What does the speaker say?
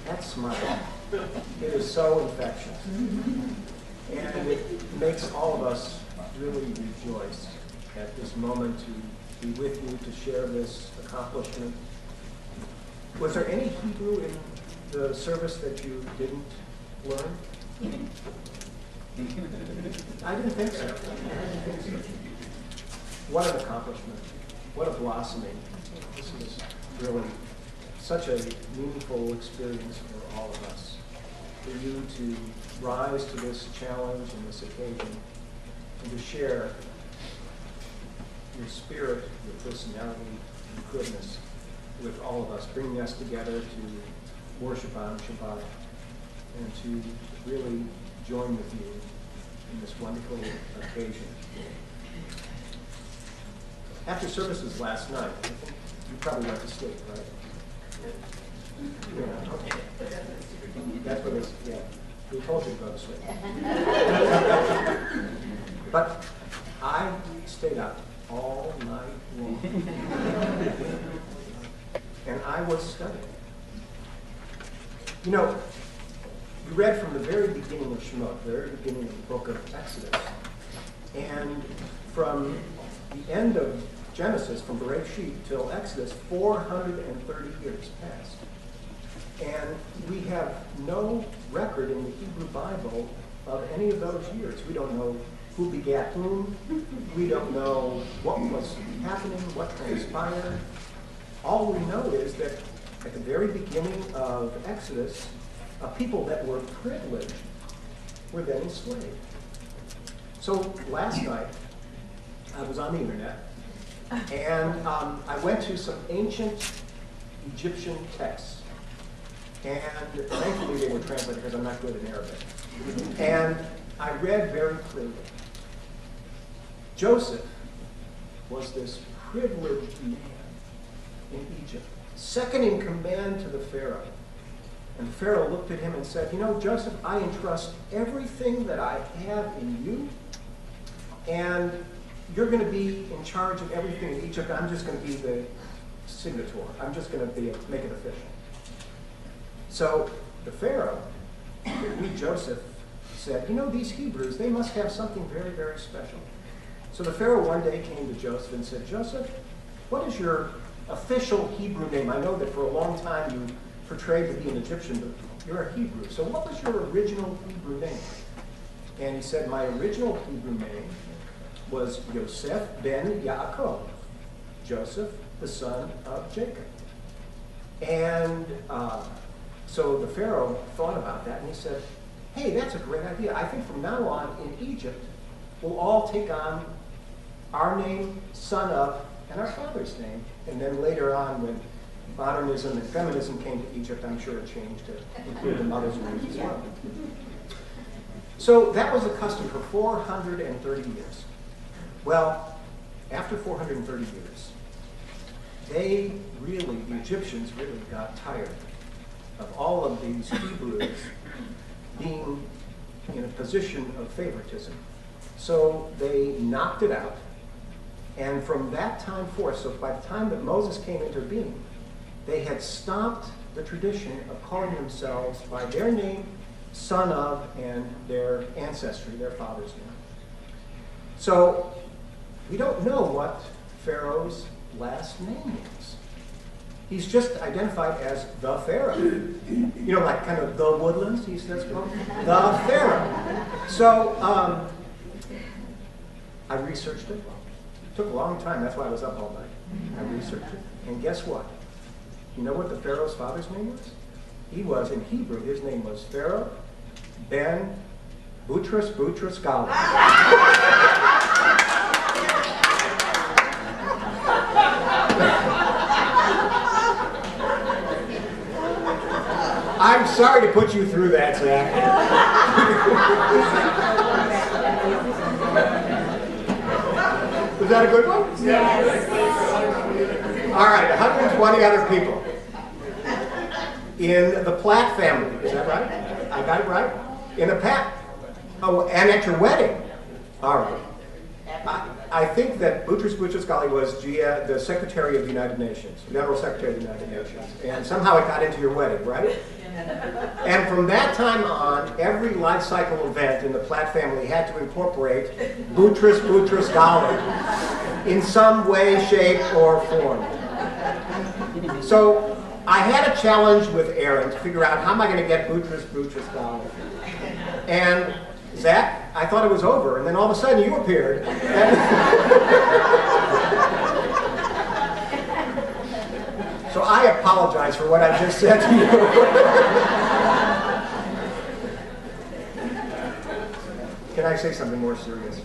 That smile, it is so infectious. And it makes all of us really rejoice at this moment to be with you, to share this accomplishment. Was there any Hebrew in the service that you didn't learn? I didn't think so. What an accomplishment. What a blossoming. This is really such a meaningful experience for all of us. For you to rise to this challenge and this occasion and to share your spirit, your personality, and goodness with all of us, bringing us together to worship on Shabbat and to really join with you in this wonderful occasion. After services last night, I think you probably went to sleep, right? Yeah, okay. That's what it is, yeah. We told you to go to sleep. But I stayed up all night long. And I was studying. You know, we read from the very beginning of Shemot, the very beginning of the book of Exodus. And from the end of Genesis, from Bereshit till Exodus, 430 years passed. And we have no record in the Hebrew Bible of any of those years. We don't know who begat whom. We don't know what was happening, what transpired. All we know is that at the very beginning of Exodus, people that were privileged were then enslaved. So last night, I was on the internet, and I went to some ancient Egyptian texts. And thankfully they were translated because I'm not good in Arabic. And I read very clearly. Joseph was this privileged man in Egypt, second in command to the Pharaoh. And Pharaoh looked at him and said, you know, Joseph, I entrust everything that I have in you, and you're going to be in charge of everything in Egypt. I'm just going to be the signator. I'm just going to make it official. So the Pharaoh, Joseph, said, you know, these Hebrews, they must have something very, very special. So the Pharaoh one day came to Joseph and said, Joseph, what is your official Hebrew name? I know that for a long time you portrayed to be an Egyptian, but you're a Hebrew. So what was your original Hebrew name? And he said, my original Hebrew name was Yosef ben Yaakov, Joseph, the son of Jacob. And so the Pharaoh thought about that, and he said, hey, that's a great idea. I think from now on in Egypt, we'll all take on our name, son of, and our father's name. And then later on, when modernism and feminism came to Egypt, I'm sure it changed to include the mother's names as well. So that was a custom for 430 years. Well, after 430 years, the Egyptians really got tired of all of these Hebrews being in a position of favoritism. So they knocked it out. And from that time forth, so by the time that Moses came into being, they had stopped the tradition of calling themselves by their name, son of, and their ancestry, their father's name. So we don't know what Pharaoh's last name is. He's just identified as the Pharaoh. You know, like kind of the Woodlands, he says, well, the Pharaoh. So I researched it. It took a long time. That's why I was up all night. I researched it. And guess what? You know what the Pharaoh's father's name was? He was, in Hebrew, his name was Pharaoh ben Boutros Ghali. I'm sorry to put you through that, Zack. Was that a good one? Yes. All right, 120 other people in the Platt family. Is that right? I got it right? In the Platt. Oh, and at your wedding. All right. I think that Boutros Boutros-Ghali was the Secretary of the United Nations, General Secretary of the United Nations. And somehow it got into your wedding, right? And from that time on, every life cycle event in the Platt family had to incorporate Boutros Boutros-Ghali in some way, shape, or form. So I had a challenge with Aaron to figure out how am I going to get Boutros Boutros-Ghali. And Zack, I thought it was over, and then all of a sudden you appeared. So I apologize for what I just said to you. Can I say something more serious?